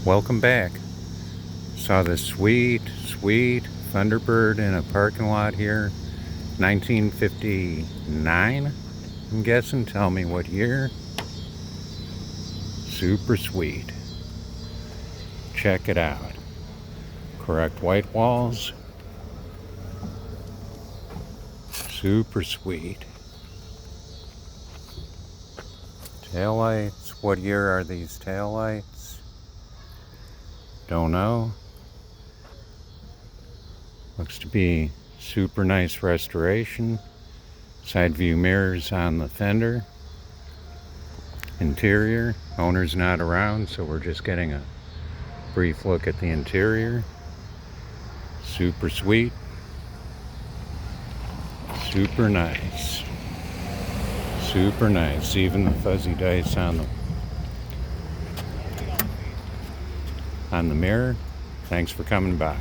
Welcome back. Saw this sweet Thunderbird in a parking lot here. 1959, I'm guessing. Tell me what year. Super sweet. Check it out. Correct white walls. Super sweet. Taillights. What year are these taillights? Don't know. Looks to be super nice restoration. Side view mirrors on the fender. Interior. Owner's not around, so we're just getting a brief look at the interior. Super sweet. Super nice. Super nice. Even the fuzzy dice on the mirror. Thanks for coming by.